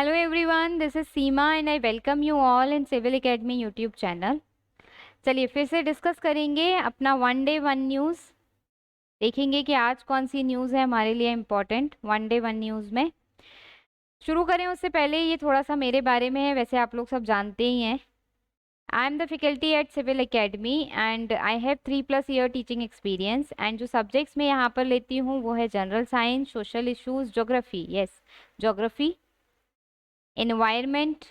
Hello everyone, this is Seema and I welcome you all in Civil Academy YouTube channel. चलिए फिर से discuss करेंगे अपना one day one news. देखेंगे कि आज कौन सी न्यूज़ है हमारे लिए important one day one news में। शुरू करें उससे पहले ये थोड़ा सा मेरे बारे में है, वैसे आप लोग सब जानते ही हैं। I am the faculty at civil academy and I have 3+ year teaching experience and जो सब्जेक्ट्स मैं यहाँ पर लेती हूँ वो है general science, social issues, geography, yes geography, environment,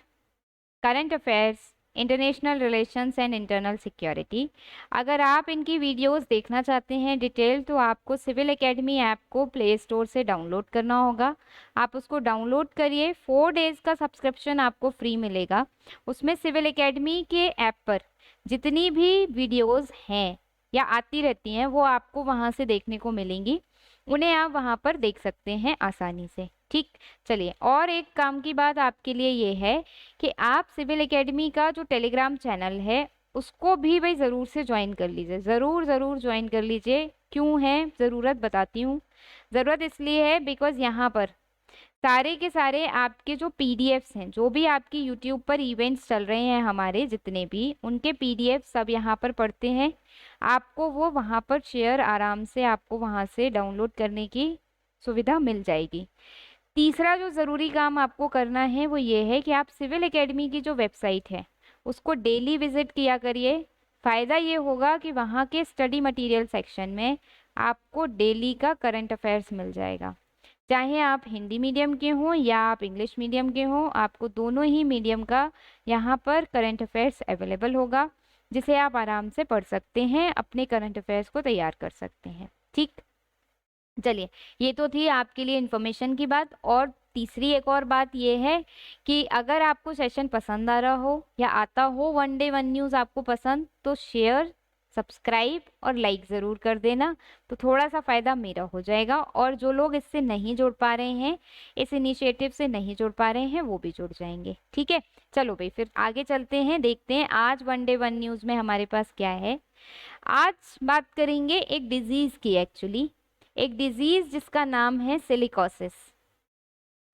current affairs, international relations and internal security. अगर आप इनकी वीडियोस देखना चाहते हैं डिटेल तो आपको सिविल एकेडमी ऐप को प्ले स्टोर से डाउनलोड करना होगा। आप उसको डाउनलोड करिए, 4 डेज़ का सब्सक्रिप्शन आपको फ्री मिलेगा। उसमें सिविल एकेडमी के ऐप पर जितनी भी वीडियोस हैं या आती रहती हैं वो आपको वहाँ से देखने को मिलेंगी, उन्हें आप वहाँ पर देख सकते हैं आसानी से। ठीक, चलिए और एक काम की बात आपके लिए ये है कि आप सिविल एकेडमी का जो टेलीग्राम चैनल है उसको भी भाई ज़रूर से ज्वाइन कर लीजिए, ज़रूर ज्वाइन कर लीजिए। क्यों है ज़रूरत, बताती हूँ। ज़रूरत इसलिए है बिकॉज़ यहाँ पर सारे के सारे आपके जो पीडीएफ्स हैं, जो भी आपकी यूट्यूब पर इवेंट्स चल रहे हैं हमारे जितने भी, उनके पीडीएफ सब यहाँ पर पढ़ते हैं। आपको वो वहाँ पर शेयर आराम से आपको वहाँ से डाउनलोड करने की सुविधा मिल जाएगी। तीसरा जो ज़रूरी काम आपको करना है वो ये है कि आप सिविल एकेडमी की जो वेबसाइट है उसको डेली विजिट किया करिए। फ़ायदा ये होगा कि वहाँ के स्टडी मटेरियल सेक्शन में आपको डेली का करंट अफेयर्स मिल जाएगा। चाहे आप हिंदी मीडियम के हों या आप इंग्लिश मीडियम के हों, आपको दोनों ही मीडियम का यहाँ पर करंट अफेयर्स अवेलेबल होगा, जिसे आप आराम से पढ़ सकते हैं, अपने करंट अफेयर्स को तैयार कर सकते हैं। ठीक, चलिए ये तो थी आपके लिए इन्फॉर्मेशन की बात। और तीसरी एक और बात ये है कि अगर आपको सेशन पसंद आ रहा हो या आता हो वन डे वन न्यूज़ आपको पसंद, तो शेयर, सब्सक्राइब और लाइक ज़रूर कर देना, तो थोड़ा सा फ़ायदा मेरा हो जाएगा। और जो लोग इससे नहीं जुड़ पा रहे हैं, इस इनिशिएटिव से नहीं जुड़ पा रहे हैं, वो भी जुड़ जाएंगे। ठीक है, चलो भाई फिर आगे चलते हैं, देखते हैं आज वन डे वन न्यूज़ में हमारे पास क्या है। आज बात करेंगे एक डिजीज़ की, एक्चुअली एक डिजीज़ जिसका नाम है सिलिकोसिस।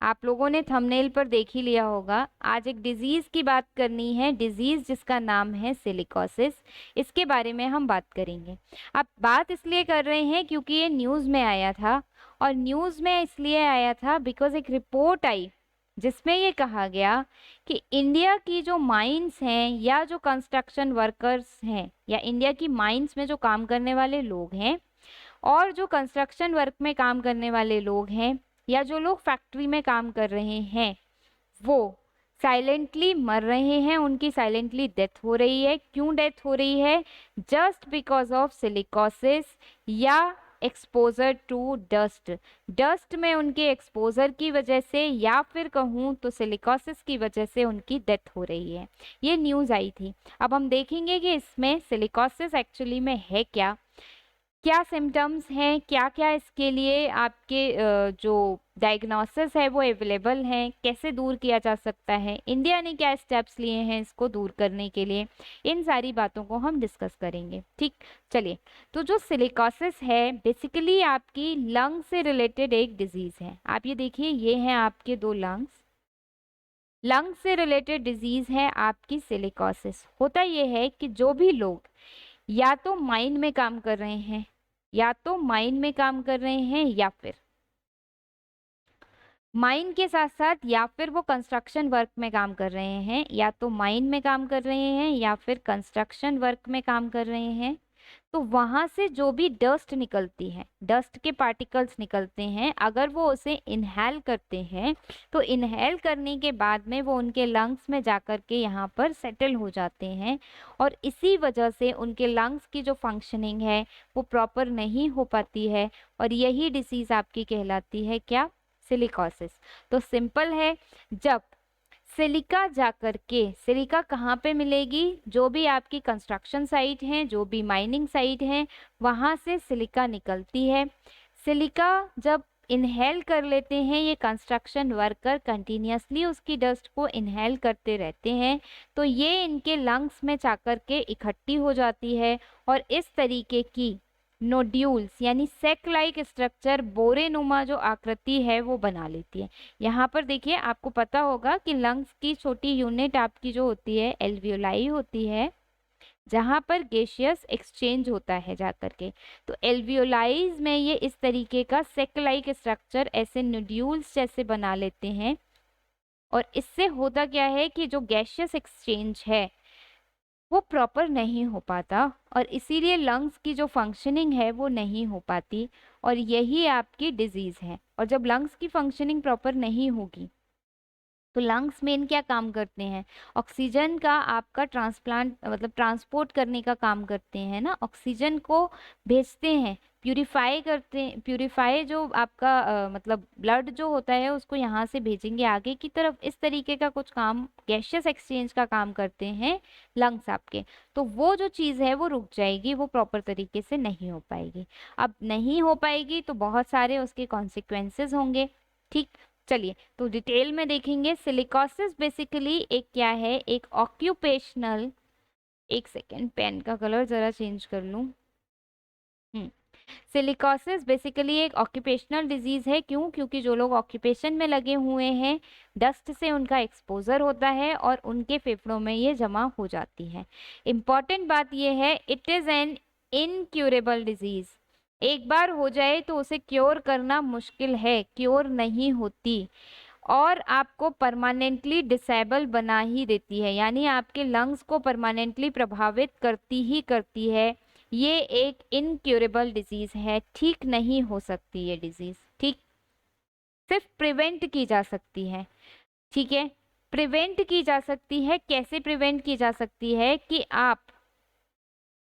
आप लोगों ने थंबनेल पर देख ही लिया होगा। आज एक डिजीज़ की बात करनी है, डिजीज़ जिसका नाम है सिलिकोसिस, इसके बारे में हम बात करेंगे। अब बात इसलिए कर रहे हैं क्योंकि ये न्यूज़ में आया था, और न्यूज़ में इसलिए आया था बिकॉज़ एक रिपोर्ट आई जिसमें ये कहा गया कि इंडिया की जो माइंस हैं या जो कंस्ट्रक्शन वर्कर्स हैं या इंडिया की माइंस में जो काम करने वाले लोग हैं और जो कंस्ट्रक्शन वर्क में काम करने वाले लोग हैं या जो लोग फैक्ट्री में काम कर रहे हैं, वो साइलेंटली मर रहे हैं, उनकी साइलेंटली डेथ हो रही है। क्यों डेथ हो रही है? जस्ट बिकॉज ऑफ सिलिकोसिस या एक्सपोजर टू डस्ट। डस्ट में उनके एक्सपोजर की वजह से या फिर कहूँ तो सिलिकोसिस की वजह से उनकी डेथ हो रही है। ये न्यूज़ आई थी। अब हम देखेंगे कि इसमें सिलिकोसिस एक्चुअली में है क्या, क्या सिम्टम्स हैं, क्या क्या इसके लिए आपके जो डायग्नोसिस है वो अवेलेबल हैं, कैसे दूर किया जा सकता है, इंडिया ने क्या स्टेप्स लिए हैं इसको दूर करने के लिए, इन सारी बातों को हम डिस्कस करेंगे। ठीक, चलिए तो जो सिलिकोसिस है बेसिकली आपकी लंग से रिलेटेड एक डिजीज़ है। आप ये देखिए, ये हैं आपके 2 लंग्स, लंग से रिलेटेड डिजीज़ है आपकी सिलिकोसिस। होता ये है कि जो भी लोग या तो माइन में काम कर रहे हैं, या तो माइन में काम कर रहे हैं, या फिर माइन के साथ साथ या फिर वो कंस्ट्रक्शन वर्क में काम कर रहे हैं, या तो माइन में काम कर रहे हैं या फिर कंस्ट्रक्शन वर्क में काम कर रहे हैं, तो वहाँ से जो भी डस्ट निकलती है, डस्ट के पार्टिकल्स निकलते हैं, अगर वो उसे इनहेल करते हैं तो इनहेल करने के बाद में वो उनके लंग्स में जाकर के यहाँ पर सेटल हो जाते हैं, और इसी वजह से उनके लंग्स की जो फंक्शनिंग है वो प्रॉपर नहीं हो पाती है, और यही डिसीज़ आपकी कहलाती है क्या? सिलिकोसिस। तो सिंपल है, जब सिलिका जाकर के, सिलिका कहाँ पे मिलेगी? जो भी आपकी कंस्ट्रक्शन साइट हैं, जो भी माइनिंग साइट हैं, वहाँ से सिलिका निकलती है। सिलिका जब इनहेल कर लेते हैं ये कंस्ट्रक्शन वर्कर, कंटिन्यूसली उसकी डस्ट को इनहेल करते रहते हैं, तो ये इनके लंग्स में जाकर के इकट्ठी हो जाती है, और इस तरीके की नोड्यूल्स यानी सेक लाइक स्ट्रक्चर, बोरेनुमा जो आकृति है वो बना लेती है। यहाँ पर देखिए आपको पता होगा कि लंग्स की छोटी यूनिट आपकी जो होती है एल्वियोलाई होती है, जहाँ पर गैसियस एक्सचेंज होता है जाकर के। तो एल्वियोलाइज में ये इस तरीके का सेक लाइक स्ट्रक्चर ऐसे नोड्यूल्स जैसे बना लेते हैं, और इससे होता क्या है कि जो गैसियस एक्सचेंज है वो प्रॉपर नहीं हो पाता, और इसीलिए लंग्स की जो फंक्शनिंग है वो नहीं हो पाती, और यही आपकी डिजीज़ है। और जब लंग्स की फंक्शनिंग प्रॉपर नहीं होगी तो लंग्स मेन क्या काम करते हैं, ऑक्सीजन का आपका ट्रांसप्लांट मतलब ट्रांसपोर्ट करने का काम करते हैं ना, ऑक्सीजन को भेजते हैं, प्यूरिफाई करते हैं, प्यूरिफाई जो आपका मतलब ब्लड जो होता है उसको यहाँ से भेजेंगे आगे की तरफ, इस तरीके का कुछ काम गैसियस एक्सचेंज का काम करते हैं लंग्स आपके। तो वो जो चीज़ है वो रुक जाएगी, वो प्रॉपर तरीके से नहीं हो पाएगी। अब नहीं हो पाएगी तो बहुत सारे उसके कॉन्सिक्वेंसेस होंगे। ठीक, चलिए तो डिटेल में देखेंगे। सिलिकोसिस बेसिकली एक क्या है, एक ऑक्यूपेशनल, एक सेकेंड पेन का कलर जरा चेंज कर लूं। सिलिकोसिस बेसिकली एक ऑक्यूपेशनल डिजीज है। क्यों? क्योंकि जो लोग ऑक्यूपेशन में लगे हुए हैं, डस्ट से उनका एक्सपोजर होता है और उनके फेफड़ों में ये जमा हो जाती है। इम्पॉर्टेंट बात यह है, it is an incurable disease. एक बार हो जाए तो उसे क्योर करना मुश्किल है, क्योर नहीं होती, और आपको परमानेंटली डिसेबल बना ही देती है, यानी आपके लंग्स को परमानेंटली प्रभावित करती ही करती है। ये एक इनक्यूरेबल डिजीज है, ठीक नहीं हो सकती ये डिजीज। ठीक, सिर्फ प्रिवेंट की जा सकती है। ठीक है, प्रिवेंट की जा सकती है। कैसे प्रिवेंट की जा सकती है कि आप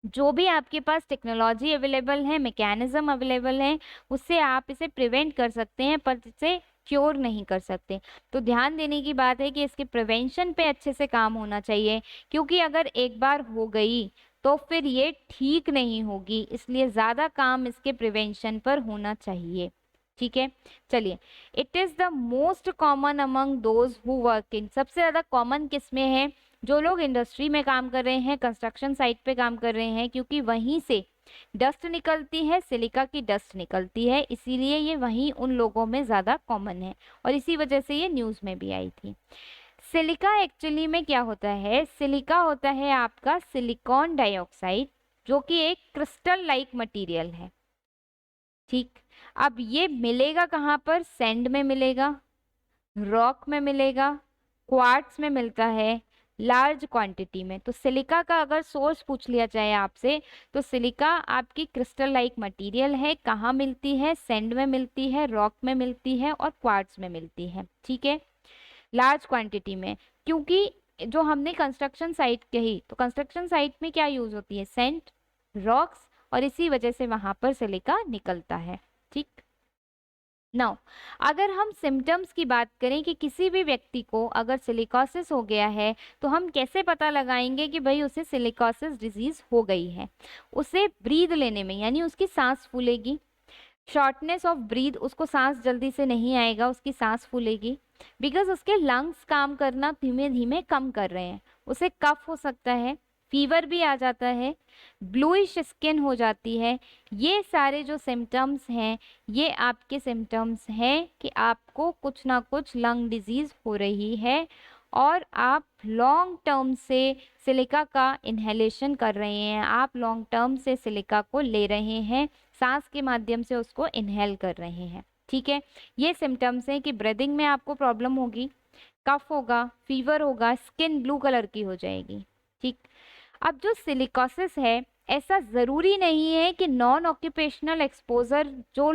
जो भी आपके पास टेक्नोलॉजी अवेलेबल है, मैकेनिज्म अवेलेबल है, उससे आप इसे प्रिवेंट कर सकते हैं, पर इसे क्योर नहीं कर सकते। तो ध्यान देने की बात है कि इसके प्रिवेंशन पे अच्छे से काम होना चाहिए, क्योंकि अगर एक बार हो गई तो फिर ये ठीक नहीं होगी, इसलिए ज़्यादा काम इसके प्रिवेंशन पर होना चाहिए। ठीक है, चलिए। It is the most common among those who work in, सबसे ज़्यादा कॉमन किस में है? जो लोग इंडस्ट्री में काम कर रहे हैं, कंस्ट्रक्शन साइट पे काम कर रहे हैं, क्योंकि वहीं से डस्ट निकलती है, सिलिका की डस्ट निकलती है, इसीलिए ये वहीं उन लोगों में ज़्यादा कॉमन है, और इसी वजह से ये न्यूज़ में भी आई थी। सिलिका एक्चुअली में क्या होता है? सिलिका होता है आपका सिलिकॉन डाइऑक्साइड, जो कि एक क्रिस्टल लाइक मटेरियल है। ठीक, अब ये मिलेगा कहाँ पर? सैंड में मिलेगा, रॉक में मिलेगा, क्वार्ट्स में मिलता है लार्ज क्वांटिटी में। तो सिलिका का अगर सोर्स पूछ लिया जाए आपसे, तो सिलिका आपकी क्रिस्टल लाइक मटेरियल है। कहाँ मिलती है? सैंड में मिलती है, रॉक में मिलती है, और क्वार्ट्स में मिलती है। ठीक है, लार्ज क्वांटिटी में। क्योंकि जो हमने कंस्ट्रक्शन साइट कही, तो कंस्ट्रक्शन साइट में क्या यूज होती है? सैंड, रॉक्स, और इसी वजह से वहां पर सिलिका निकलता है। ठीक, नाउ अगर हम सिम्टम्स की बात करें कि किसी भी व्यक्ति को अगर सिलिकोसिस हो गया है, तो हम कैसे पता लगाएंगे कि भाई उसे सिलिकोसिस डिजीज हो गई है? उसे ब्रीद लेने में, यानी उसकी सांस फूलेगी, शॉर्टनेस ऑफ ब्रीथ, उसको सांस जल्दी से नहीं आएगा, उसकी सांस फूलेगी, बिकॉज उसके लंग्स काम करना धीमे धीमे कम कर रहे हैं। उसे कफ हो सकता है, फीवर भी आ जाता है, ब्लूइश स्किन हो जाती है। ये सारे जो सिम्टम्स हैं, ये आपके सिम्टम्स हैं कि आपको कुछ ना कुछ लंग डिजीज़ हो रही है, और आप लॉन्ग टर्म से सिलिका का इन्हेलेशन कर रहे हैं, आप लॉन्ग टर्म से सिलिका को ले रहे हैं, सांस के माध्यम से उसको इनहेल कर रहे हैं। ठीक है, ये सिम्टम्स हैं कि ब्रीदिंग में आपको प्रॉब्लम होगी, कफ होगा, फीवर होगा, स्किन ब्लू कलर की हो जाएगी। ठीक, अब जो सिलिकोसिस है, ऐसा ज़रूरी नहीं है कि नॉन ऑक्यूपेशनल एक्सपोजर जो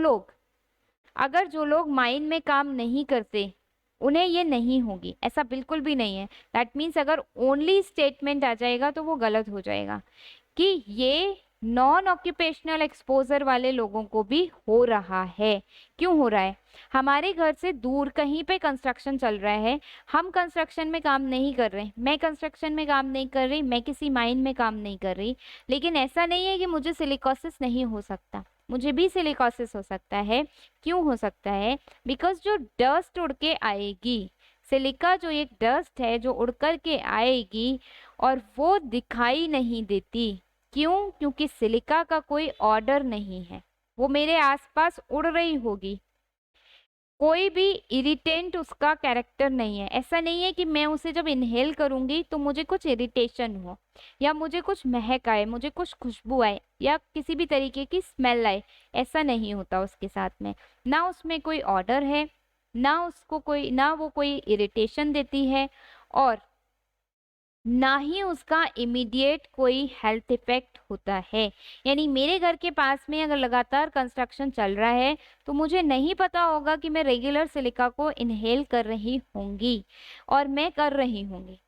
लोग माइन में काम नहीं करते उन्हें ये नहीं होगी, ऐसा बिल्कुल भी नहीं है। दैट मीन्स अगर ओनली स्टेटमेंट आ जाएगा तो वो गलत हो जाएगा कि ये नॉन ऑक्यूपेशनल एक्सपोजर वाले लोगों को भी हो रहा है। क्यों हो रहा है? हमारे घर से दूर कहीं पे कंस्ट्रक्शन चल रहा है, हम कंस्ट्रक्शन में काम नहीं कर रहे, मैं कंस्ट्रक्शन में काम नहीं कर रही, मैं किसी माइन में काम नहीं कर रही, लेकिन ऐसा नहीं है कि मुझे सिलिकोसिस नहीं हो सकता, मुझे भी सिलिकोसिस हो सकता है। क्यों हो सकता है? बिकॉज जो डस्ट उड़ के आएगी, सिलिका जो एक डस्ट है जो उड़ कर के आएगी और वो दिखाई नहीं देती, क्यों? क्योंकि सिलिका का कोई ऑर्डर नहीं है, वो मेरे आसपास उड़ रही होगी, कोई भी इरिटेंट उसका कैरेक्टर नहीं है। ऐसा नहीं है कि मैं उसे जब इनहेल करूंगी तो मुझे कुछ इरिटेशन हो, या मुझे कुछ महक आए, मुझे कुछ खुशबू आए, या किसी भी तरीके की स्मेल आए। ऐसा नहीं होता उसके साथ में। ना उसमें कोई ऑर्डर है, ना वो कोई इरिटेशन देती है, और ना ही उसका इमीडिएट कोई हेल्थ इफेक्ट होता है। यानी मेरे घर के पास में अगर लगातार कंस्ट्रक्शन चल रहा है तो मुझे नहीं पता होगा कि मैं रेगुलर सिलिका को इनहेल कर रही होंगी, और मैं कर रही होंगी,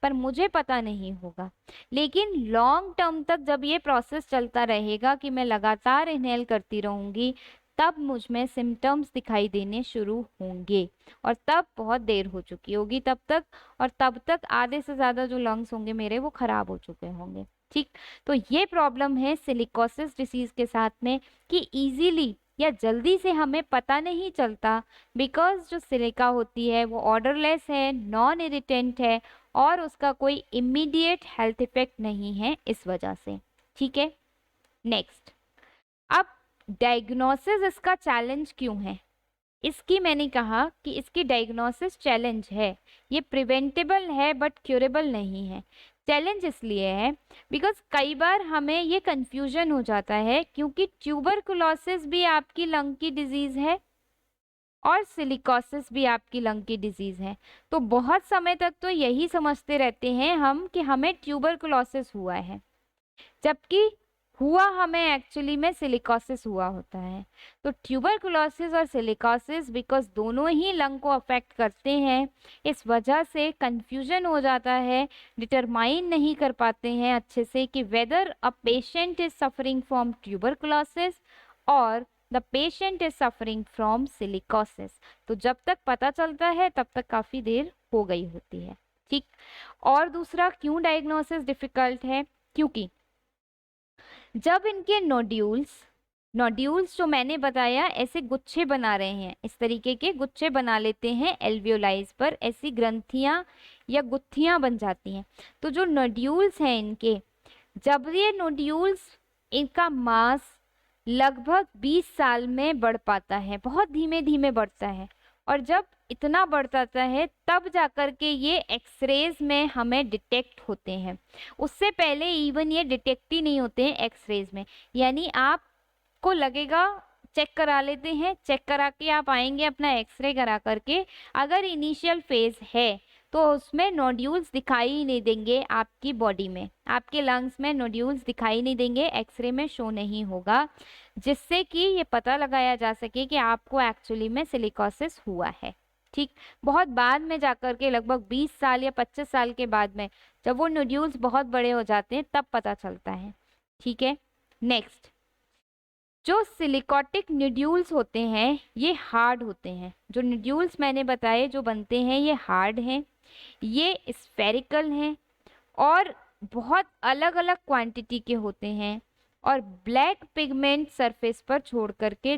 पर मुझे पता नहीं होगा। लेकिन लॉन्ग टर्म तक जब ये प्रोसेस चलता रहेगा कि मैं लगातार इनहेल करती रहूंगी, तब मुझ में सिम्टम्स दिखाई देने शुरू होंगे, और तब बहुत देर हो चुकी होगी तब तक, और तब तक आधे से ज़्यादा जो लंग्स होंगे मेरे वो खराब हो चुके होंगे। ठीक, तो ये प्रॉब्लम है सिलिकोसिस डिसीज के साथ में, कि इजीली या जल्दी से हमें पता नहीं चलता, बिकॉज जो सिलिका होती है वो ऑर्डरलेस है, नॉन इरिटेंट है, और उसका कोई इमीडिएट हेल्थ इफेक्ट नहीं है इस वजह से। ठीक है, नेक्स्ट। अब डायग्नोसिस इसका चैलेंज क्यों है? इसकी मैंने कहा कि इसकी डायग्नोसिस चैलेंज है, ये प्रिवेंटेबल है बट क्यूरेबल नहीं है। चैलेंज इसलिए है बिकॉज कई बार हमें ये कंफ्यूजन हो जाता है, क्योंकि ट्यूबरकुलोसिस भी आपकी लंग की डिजीज है और सिलिकोसिस भी आपकी लंग की डिजीज है। तो बहुत समय तक तो यही समझते रहते हैं हम कि हमें ट्यूबरकुलोसिस हुआ है, जबकि हुआ हमें एक्चुअली में सिलिकोसिस हुआ होता है। तो ट्यूबरकुलोसिस और सिलिकोसिस बिकॉज दोनों ही लंग को अफेक्ट करते हैं, इस वजह से कंफ्यूजन हो जाता है, डिटरमाइन नहीं कर पाते हैं अच्छे से कि whether a patient is suffering from tuberculosis और the patient is suffering from silicosis. तो जब तक पता चलता है तब तक काफ़ी देर हो गई होती है। ठीक, और दूसरा क्यों डायग्नोसिस डिफिकल्ट है? क्योंकि जब इनके नोड्यूल्स जो मैंने बताया ऐसे गुच्छे बना रहे हैं, इस तरीके के गुच्छे बना लेते हैं एल्वियोलाइज पर, ऐसी ग्रंथियां या गुत्थियां बन जाती हैं। तो जो नोड्यूल्स हैं इनके, जब ये नोड्यूल्स, इनका मास लगभग 20 साल में बढ़ पाता है, बहुत धीमे धीमे बढ़ता है, और जब इतना बढ़ जाता है तब जाकर के ये एक्सरेज में हमें डिटेक्ट होते हैं। उससे पहले इवन ये डिटेक्ट ही नहीं होते हैं एक्सरेज में। यानी आपको लगेगा चेक करा लेते हैं, चेक करा के आप आएंगे अपना एक्सरे करा करके, अगर इनिशियल फेज है तो उसमें नोड्यूल्स दिखाई ही नहीं देंगे आपकी बॉडी में, आपके लंग्स में नोड्यूल्स दिखाई नहीं देंगे, एक्सरे में शो नहीं होगा, जिससे कि ये पता लगाया जा सके कि आपको एक्चुअली में सिलिकोसिस हुआ है। ठीक, बहुत बाद में जाकर के, लगभग 20 साल या 25 साल के बाद में, जब वो नोड्यूल्स बहुत बड़े हो जाते हैं तब पता चलता है। ठीक है, नेक्स्ट। जो सिलिकोटिक नोड्यूल्स होते हैं ये हार्ड होते हैं। जो नोड्यूल्स मैंने बताए जो बनते हैं ये हार्ड हैं, ये स्फेरिकल हैं, और बहुत अलग अलग क्वांटिटी के होते हैं, और ब्लैक पिगमेंट सरफेस पर छोड़ करके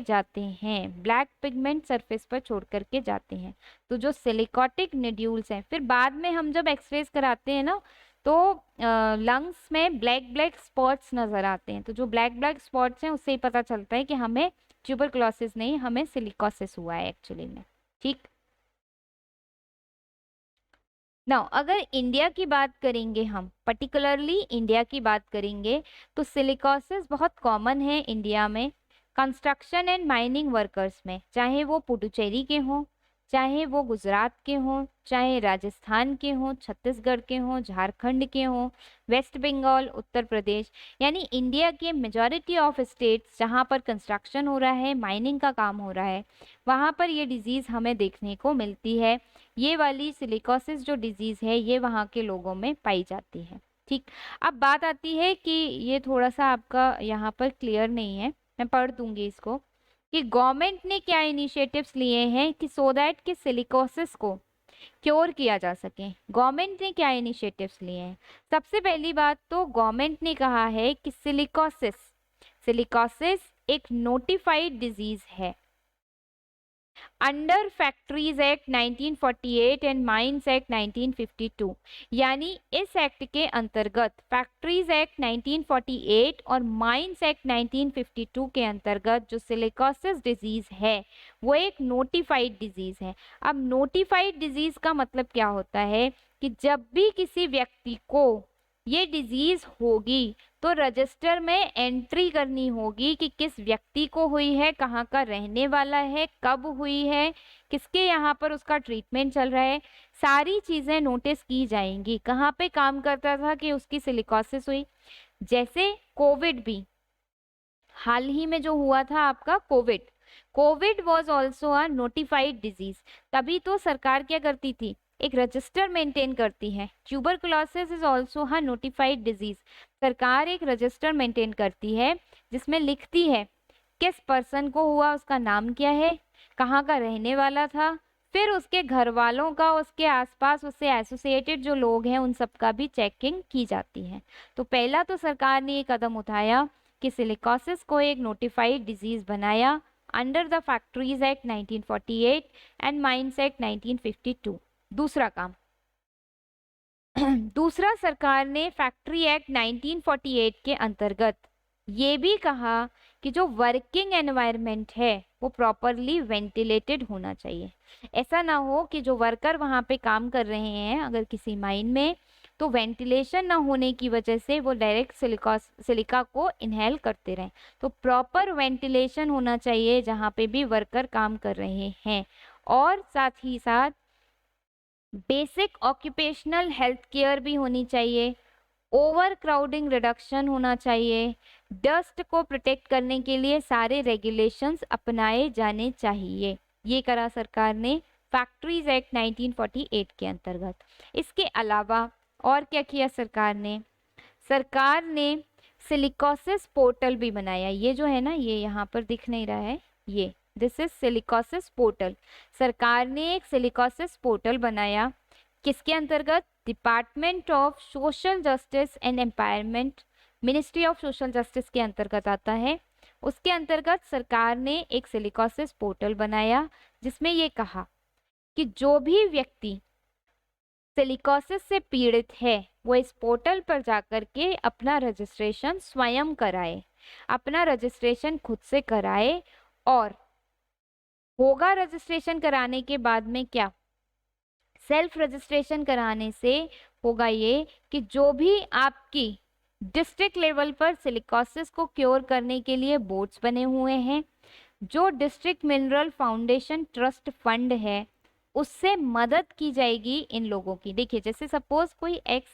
जाते हैं, तो जो सिलिकोटिक नोड्यूल्स हैं, फिर बाद में हम जब एक्सरेज कराते हैं ना तो लंग्स में ब्लैक ब्लैक स्पॉट्स नजर आते हैं। तो जो ब्लैक ब्लैक स्पॉट्स हैं उससे ही पता चलता है कि हमें ट्यूबरकुलोसिस नहीं, हमें सिलिकोसिस हुआ है एक्चुअली में। ठीक, नाउ अगर इंडिया की बात करेंगे, हम पर्टिकुलरली इंडिया की बात करेंगे, तो सिलिकोसिस बहुत कॉमन है इंडिया में कंस्ट्रक्शन एंड माइनिंग वर्कर्स में, चाहे वो पुडुचेरी के हों, चाहे वो गुजरात के हों, चाहे राजस्थान के हों, छत्तीसगढ़ के हों, झारखंड के हों, वेस्ट बंगाल, उत्तर प्रदेश, यानी इंडिया के मेजॉरिटी ऑफ स्टेट्स जहाँ पर कंस्ट्रक्शन हो रहा है, माइनिंग का काम हो रहा है, वहाँ पर ये डिजीज़ हमें देखने को मिलती है। ये वाली सिलिकोसिस जो डिजीज़ है ये वहाँ के लोगों में पाई जाती है। ठीक, अब बात आती है कि ये थोड़ा सा आपका यहाँ पर क्लियर नहीं है, मैं पढ़ दूंगी इसको, कि गवर्नमेंट ने क्या इनिशिएटिव्स लिए हैं कि सो दैट कि सिलिकोसिस को क्योर किया जा सके। गवर्नमेंट ने क्या इनिशिएटिव्स लिए हैं? सबसे पहली बात तो गवर्नमेंट ने कहा है कि सिलिकोसिस एक नोटिफाइड डिजीज है, under factories act 1948 and mines act 1952। यानी इस एक्ट के अंतर्गत फैक्ट्रीज एक्ट 1948 और माइंस एक्ट 1952 के अंतर्गत जो सिलिकोसिस डिजीज है वो एक नोटिफाइड डिजीज है। अब नोटिफाइड डिजीज का मतलब क्या होता है कि जब भी किसी व्यक्ति को ये डिजीज होगी तो रजिस्टर में एंट्री करनी होगी कि किस व्यक्ति को हुई है, कहाँ का रहने वाला है, कब हुई है, किसके यहाँ पर उसका ट्रीटमेंट चल रहा है, सारी चीजें नोटिस की जाएंगी। कहाँ पे काम करता था कि उसकी सिलिकोसिस हुई। जैसे कोविड भी हाल ही में जो हुआ था आपका Covid was also a notified disease. तभी तो सरकार क्या करती थी, एक रजिस्टर मेंटेन करती है। Tuberculosis is also a notified disease. सरकार एक रजिस्टर मेंटेन करती है जिसमें लिखती है किस पर्सन को हुआ, उसका नाम क्या है, कहाँ का रहने वाला था, फिर उसके घर वालों का, उसके आसपास उससे एसोसिएटेड जो लोग हैं उन सब का भी चेकिंग की जाती है। तो पहला तो सरकार ने ये कदम उठाया कि सिलिकोसिस को एक नोटिफाइड डिजीज बनाया under the factories act 1948 and mines act 1952। दूसरा काम दूसरा, सरकार ने फैक्ट्री एक्ट 1948 के अंतर्गत ये भी कहा कि जो वर्किंग एनवायरनमेंट है वो प्रॉपरली वेंटिलेटेड होना चाहिए। ऐसा ना हो कि जो वर्कर वहाँ पे काम कर रहे हैं अगर किसी माइन में, तो वेंटिलेशन ना होने की वजह से वो डायरेक्ट सिलिका को इनहेल करते रहें। तो प्रॉपर वेंटिलेशन होना चाहिए जहाँ पे भी वर्कर काम कर रहे हैं। और साथ ही साथ बेसिक ऑक्यूपेशनल हेल्थ केयर भी होनी चाहिए। ओवर क्राउडिंग रिडक्शन होना चाहिए। डस्ट को प्रोटेक्ट करने के लिए सारे रेगुलेशंस अपनाए जाने चाहिए। ये करा सरकार ने फैक्ट्रीज एक्ट 1948 के अंतर्गत। इसके अलावा और क्या किया सरकार ने सिलिकोसिस पोर्टल भी बनाया। ये जो है ना, ये यहाँ पर दिख नहीं रहा है, ये दिस इज सिलिकोसिस पोर्टल। सरकार ने एक सिलिकोसिस पोर्टल बनाया। किसके अंतर्गत? Department of social justice and empowerment, ministry of social justice के अंतर्गत आता है। उसके अंतर्गत सरकार ने एक सिलिकोसिस पोर्टल बनाया जिसमें ये कहा कि जो भी व्यक्ति सिलिकोसिस से पीड़ित है वो इस पोर्टल पर जाकर के अपना रजिस्ट्रेशन स्वयं कराए, अपना रजिस्ट्रेशन खुद से कराए। और होगा रजिस्ट्रेशन कराने के बाद में क्या, सेल्फ रजिस्ट्रेशन कराने से होगा ये कि जो भी आपकी डिस्ट्रिक्ट लेवल पर सिलिकोसिस को क्योर करने के लिए बोर्ड्स बने हुए हैं, जो district mineral foundation trust fund है उससे मदद की जाएगी इन लोगों की। देखिए, जैसे सपोज कोई एक्स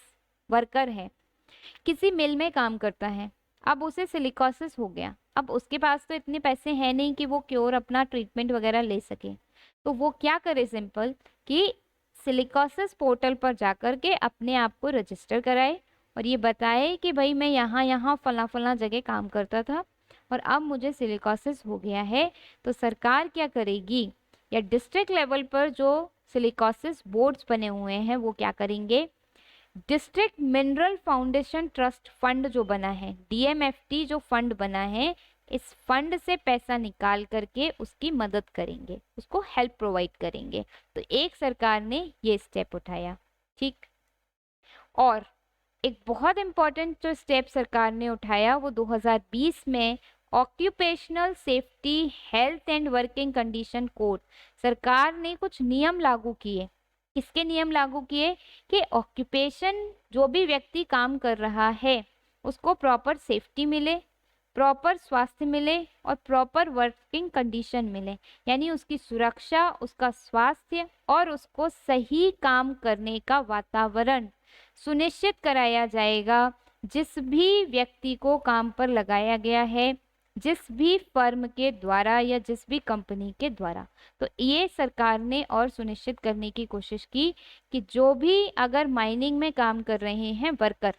वर्कर है, किसी मिल में काम करता है, अब उसे सिलिकोसिस हो गया। अब उसके पास तो इतने पैसे हैं नहीं कि वो क्योर अपना ट्रीटमेंट वगैरह ले सके, तो वो क्या करे, सिंपल कि सिलिकोसिस पोर्टल पर जाकर के अपने आप को रजिस्टर कराए और ये बताए कि भाई मैं यहाँ यहाँ फला फला जगह काम करता था और अब मुझे सिलिकोसिस हो गया है। तो सरकार क्या करेगी, या डिस्ट्रिक्ट लेवल पर जो सिलिकोसिस बोर्ड्स बने हुए हैं वो क्या करेंगे, district mineral foundation trust fund जो बना है, डीएमएफटी जो फंड बना है, इस फंड से पैसा निकाल करके उसकी मदद करेंगे, उसको हेल्प प्रोवाइड करेंगे। तो एक सरकार ने ये स्टेप उठाया, ठीक। और एक बहुत इंपॉर्टेंट जो स्टेप सरकार ने उठाया वो 2020 में occupational safety health and working condition code, सरकार ने कुछ नियम लागू किए। किसके नियम लागू किए कि ऑक्यूपेशन जो भी व्यक्ति काम कर रहा है उसको प्रॉपर सेफ्टी मिले, प्रॉपर स्वास्थ्य मिले और प्रॉपर वर्किंग कंडीशन मिले, यानी उसकी सुरक्षा, उसका स्वास्थ्य और उसको सही काम करने का वातावरण सुनिश्चित कराया जाएगा। जिस भी व्यक्ति को काम पर लगाया गया है, जिस भी फर्म के द्वारा या जिस भी कंपनी के द्वारा, तो ये सरकार ने और सुनिश्चित करने की कोशिश की कि जो भी अगर माइनिंग में काम कर रहे हैं वर्कर,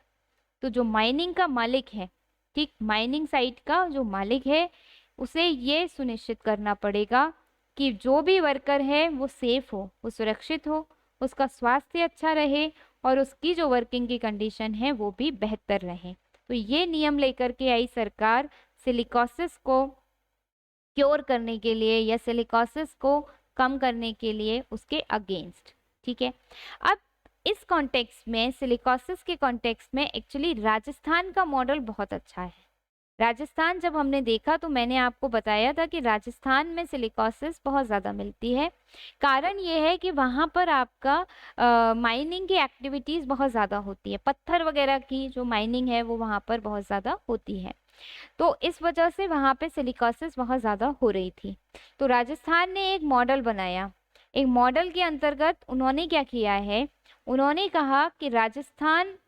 तो जो माइनिंग का मालिक है, ठीक, माइनिंग साइट का जो मालिक है उसे ये सुनिश्चित करना पड़ेगा कि जो भी वर्कर है वो सेफ हो, वो सुरक्षित हो, उसका स्वास्थ्य अच्छा रहे और उसकी जो वर्किंग की कंडीशन है वो भी बेहतर रहे। तो ये नियम लेकर के आई सरकार सिलिकोसिस को क्योर करने के लिए या सिलिकोसिस को कम करने के लिए उसके अगेंस्ट। ठीक है, अब इस कॉन्टेक्स्ट में, सिलिकोसिस के कॉन्टेक्स्ट में एक्चुअली राजस्थान का मॉडल बहुत अच्छा है। राजस्थान जब हमने देखा तो मैंने आपको बताया था कि राजस्थान में सिलिकोसिस बहुत ज़्यादा मिलती है। कारण ये है कि वहाँ पर आपका माइनिंग की एक्टिविटीज़ बहुत ज़्यादा होती है, पत्थर वगैरह की जो माइनिंग है वो वहाँ पर बहुत ज़्यादा होती है, तो इस वजह से वहाँ पे सिलिकोसिस बहुत ज़्यादा हो रही थी। तो राजस्थान ने एक मॉडल बनाया। एक मॉडल के अंतर्गत उन्होंने क्या किया है, उन्होंने कहा कि राजस्थान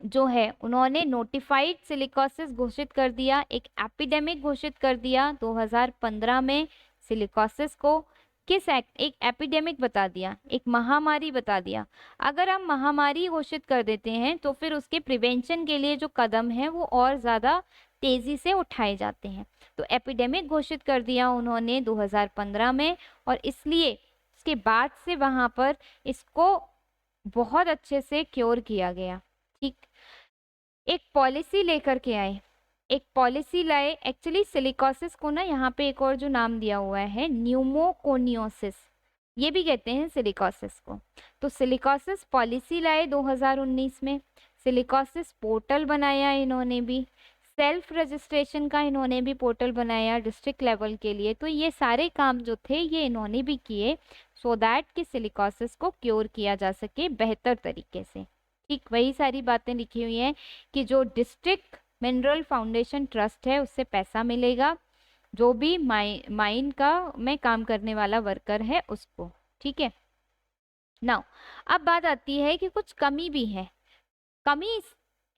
जो है उन्होंने नोटिफाइड सिलिकोसिस घोषित कर दिया, एक एपिडेमिक घोषित कर दिया 2015 में। सिलिकोसिस को एक एपिडेमिक बता दिया, एक महामारी बता दिया। अगर हम महामारी घोषित कर देते हैं तो फिर उसके प्रिवेंशन के लिए जो कदम है वो और ज़्यादा तेज़ी से उठाए जाते हैं। तो एपिडेमिक घोषित कर दिया उन्होंने 2015 में, और इसलिए इसके बाद से वहाँ पर इसको बहुत अच्छे से क्योर किया गया। ठीक, एक पॉलिसी लेकर के आए, एक पॉलिसी लाए। एक्चुअली सिलिकोसिस को ना यहाँ पे एक और जो नाम दिया हुआ है न्यूमोकोनियोसिस, ये भी कहते हैं सिलिकोसिस को। तो सिलिकोसिस पॉलिसी लाए 2019 में, सिलिकोसिस पोर्टल बनाया इन्होंने भी, सेल्फ रजिस्ट्रेशन का इन्होंने भी पोर्टल बनाया डिस्ट्रिक्ट लेवल के लिए। तो ये सारे काम जो थे ये इन्होंने भी किए सो दैट कि सिलिकोसिस को क्योर किया जा सके बेहतर तरीके से। ठीक, वही सारी बातें लिखी हुई हैं कि जो डिस्ट्रिक्ट मिनरल फाउंडेशन ट्रस्ट है उससे पैसा मिलेगा, जो भी माइन का में काम करने वाला वर्कर है उसको। ठीक है, नाउ अब बात आती है कि कुछ कमी भी है। कमी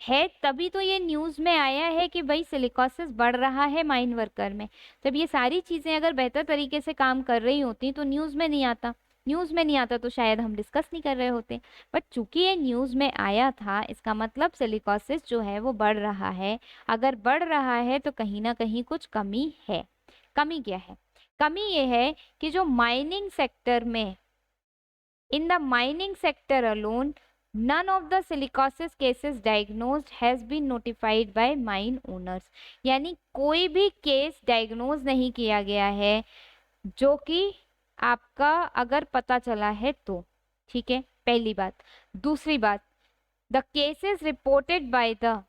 है तभी तो ये न्यूज़ में आया है कि भाई सिलिकोसिस बढ़ रहा है माइन वर्कर में। जब ये सारी चीज़ें अगर बेहतर तरीके से काम कर रही होती तो न्यूज़ में नहीं आता, न्यूज़ में नहीं आता तो शायद हम डिस्कस नहीं कर रहे होते। बट चूंकि ये न्यूज़ में आया था, इसका मतलब सिलिकोसिस जो है वो बढ़ रहा है। अगर बढ़ रहा है तो कहीं ना कहीं कुछ कमी है। कमी क्या है? कमी ये है कि जो माइनिंग सेक्टर में, in the mining sector alone, none of the silicosis cases diagnosed has been notified by mine owners। यानी कोई भी केस डायग्नोज नहीं किया गया है जो कि आपका अगर पता चला है तो। ठीक है, पहली बात। दूसरी बात, the cases reported by the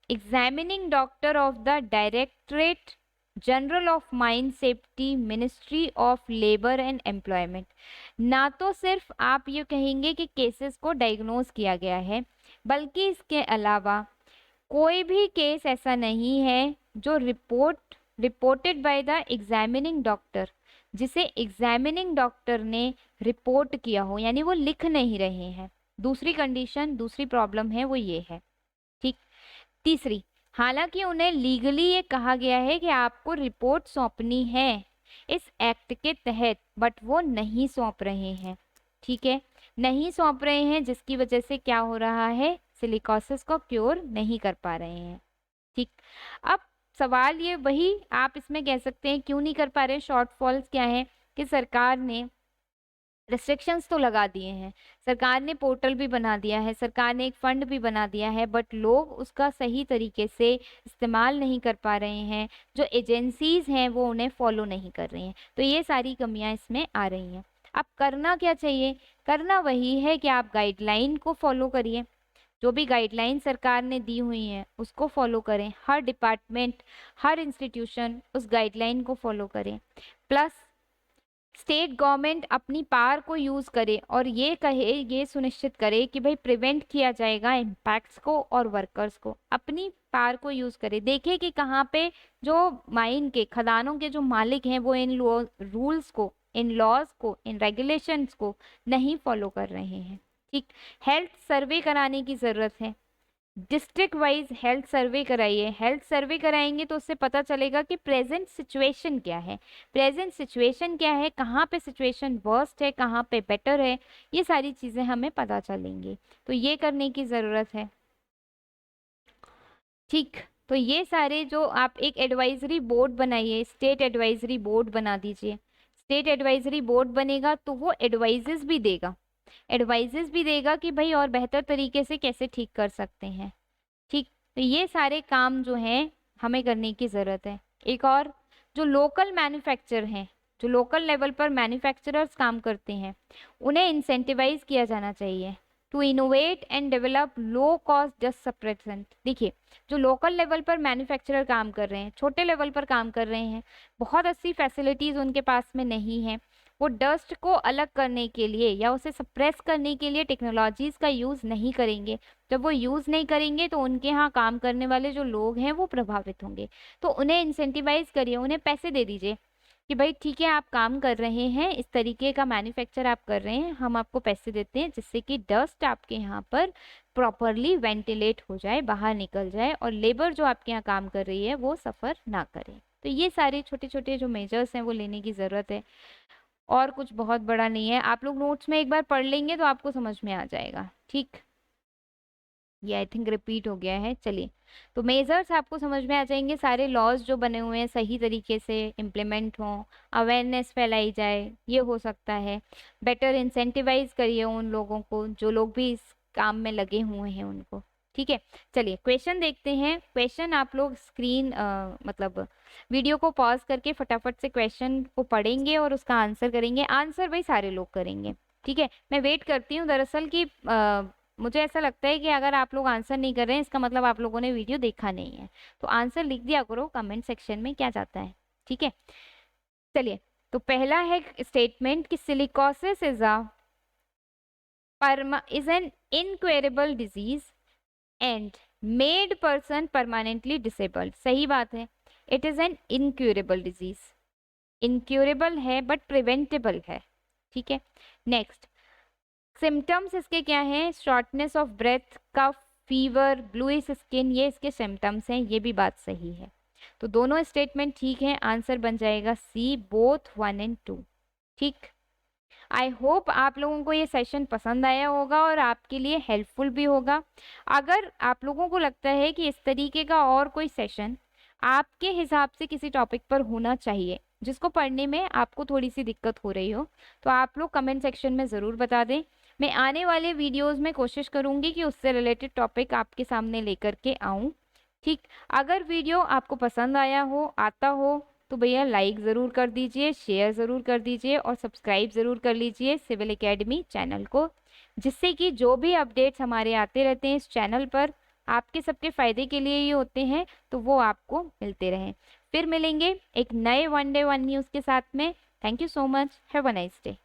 examining doctor of the directorate general of mine safety, ministry of labour and employment. ना तो सिर्फ आप ये कहेंगे कि केसेस को डायग्नोज किया गया है, बल्कि इसके अलावा कोई भी केस ऐसा नहीं है जो reported by the examining doctor, जिसे एग्जामिनिंग डॉक्टर ने रिपोर्ट किया हो, यानी वो लिख नहीं रहे हैं। दूसरी कंडीशन, दूसरी प्रॉब्लम है वो ये है। ठीक, तीसरी, हालांकि उन्हें लीगली ये कहा गया है कि आपको रिपोर्ट सौंपनी है इस एक्ट के तहत, बट वो नहीं सौंप रहे हैं। ठीक है, नहीं सौंप रहे हैं, जिसकी वजह से क्या हो रहा है, सिलिकोसिस को क्योर नहीं कर पा रहे हैं। ठीक, अब सवाल ये वही आप इसमें कह सकते हैं क्यों नहीं कर पा रहे, शॉर्टफॉल्स क्या है कि सरकार ने रिस्ट्रिक्शंस तो लगा दिए हैं, सरकार ने पोर्टल भी बना दिया है, सरकार ने एक फंड भी बना दिया है, बट लोग उसका सही तरीके से इस्तेमाल नहीं कर पा रहे हैं। जो एजेंसीज हैं वो उन्हें फॉलो नहीं कर रही हैं। तो ये सारी कमियां इसमें आ रही हैं। अब करना क्या चाहिए? करना वही है कि आप गाइडलाइन को फॉलो करिए, जो भी गाइडलाइन सरकार ने दी हुई हैं उसको फॉलो करें। हर डिपार्टमेंट, हर इंस्टीट्यूशन उस गाइडलाइन को फॉलो करें। प्लस स्टेट गवर्नमेंट अपनी पावर को यूज़ करे और ये सुनिश्चित करे कि भाई प्रिवेंट किया जाएगा इम्पैक्ट्स को, और वर्कर्स को अपनी पावर को यूज़ करे। देखे कि कहाँ पे जो माइन के, खदानों के जो मालिक हैं वो इन रूल्स को, इन लॉज को, इन रेगुलेशंस को नहीं फॉलो कर रहे हैं। ठीक, हेल्थ सर्वे कराने की ज़रूरत है। डिस्ट्रिक्ट वाइज हेल्थ सर्वे कराइए। हेल्थ सर्वे कराएंगे तो उससे पता चलेगा कि प्रेजेंट सिचुएशन क्या है, प्रेजेंट सिचुएशन क्या है, कहाँ पे सिचुएशन वर्स्ट है, कहाँ पे बेटर है, ये सारी चीज़ें हमें पता चलेंगी। तो ये करने की ज़रूरत है। ठीक, तो ये सारे जो आप एक एडवाइजरी बोर्ड बनाइए, स्टेट एडवाइजरी बोर्ड बना दीजिए। स्टेट एडवाइजरी बोर्ड बनेगा तो वो एडवाइजेस भी देगा, एडवाइजेस भी देगा कि भाई और बेहतर तरीके से कैसे ठीक कर सकते हैं। ठीक, तो ये सारे काम जो हैं हमें करने की ज़रूरत है। एक और जो लोकल मैन्युफैक्चर हैं, जो लोकल लेवल पर मैन्युफैक्चरर्स काम करते हैं, उन्हें इंसेंटिवाइज किया जाना चाहिए to innovate and develop low cost dust suppressant. देखिए, जो लोकल लेवल पर मैन्युफैक्चरर काम कर रहे हैं, छोटे लेवल पर काम कर रहे हैं, बहुत अच्छी फैसिलिटीज़ उनके पास में नहीं है, वो डस्ट को अलग करने के लिए या उसे सप्रेस करने के लिए टेक्नोलॉजीज़ का यूज़ नहीं करेंगे। जब वो यूज़ नहीं करेंगे तो उनके यहाँ काम करने वाले जो लोग हैं वो प्रभावित होंगे। तो उन्हें इंसेंटिवाइज करिए, उन्हें पैसे दे दीजिए कि भाई ठीक है, आप काम कर रहे हैं, इस तरीके का मैन्युफैक्चर आप कर रहे हैं, हम आपको पैसे देते हैं जिससे कि डस्ट आपके यहाँ पर प्रॉपरली वेंटिलेट हो जाए, बाहर निकल जाए, और लेबर जो आपके यहाँ काम कर रही है वो सफ़र ना करे। तो ये सारे छोटे छोटे जो मेजर्स हैं वो लेने की ज़रूरत है, और कुछ बहुत बड़ा नहीं है। आप लोग नोट्स में एक बार पढ़ लेंगे तो आपको समझ में आ जाएगा। ठीक, ये आई थिंक रिपीट हो गया है। चलिए, तो मेजर्स आपको समझ में आ जाएंगे, सारे लॉज जो बने हुए हैं सही तरीके से इम्प्लीमेंट हों, अवेयरनेस फैलाई जाए, ये हो सकता है। बेटर इंसेंटिवाइज करिए उन लोगों को जो लोग भी इस काम में लगे हुए हैं उनको। ठीक है, चलिए क्वेश्चन देखते हैं। क्वेश्चन आप लोग स्क्रीन मतलब वीडियो को पॉज करके फटाफट से क्वेश्चन को पढ़ेंगे और उसका आंसर करेंगे। आंसर भाई सारे लोग करेंगे। ठीक है, मैं वेट करती हूँ दरअसल कि मुझे ऐसा लगता है कि अगर आप लोग आंसर नहीं कर रहे हैं इसका मतलब आप लोगों ने वीडियो देखा नहीं है। तो आंसर लिख दिया करो कमेंट सेक्शन में क्या जाता है। ठीक है, चलिए, तो पहला है स्टेटमेंट कि silicosis is an incurable disease and made person permanently disabled. सही बात है, it is an incurable disease. Incurable है बट प्रिवेंटेबल है। ठीक है, नेक्स्ट, सिम्टम्स इसके क्या हैं? Shortness of breath, cough, fever, bluish skin, ये इसके सिम्टम्स हैं। ये भी बात सही है, तो दोनों स्टेटमेंट ठीक है। आंसर बन जाएगा सी, बोथ 1 और 2। ठीक, आई होप आप लोगों को ये सेशन पसंद आया होगा और आपके लिए हेल्पफुल भी होगा। अगर आप लोगों को लगता है कि इस तरीके का और कोई सेशन आपके हिसाब से किसी टॉपिक पर होना चाहिए जिसको पढ़ने में आपको थोड़ी सी दिक्कत हो रही हो, तो आप लोग कमेंट सेक्शन में ज़रूर बता दें। मैं आने वाले वीडियोस में कोशिश करूंगी कि उससे रिलेटेड टॉपिक आपके सामने लेकर के आऊं। ठीक, अगर वीडियो आपको पसंद आया हो, आता हो, तो भैया लाइक ज़रूर कर दीजिए, शेयर ज़रूर कर दीजिए और सब्सक्राइब ज़रूर कर लीजिए सिविल एकेडमी चैनल को, जिससे कि जो भी अपडेट्स हमारे आते रहते हैं इस चैनल पर आपके सबके फ़ायदे के लिए ही होते हैं, तो वो आपको मिलते रहें। फिर मिलेंगे एक नए वन डे वन न्यूज़ के साथ में। Thank you so much, have a nice day.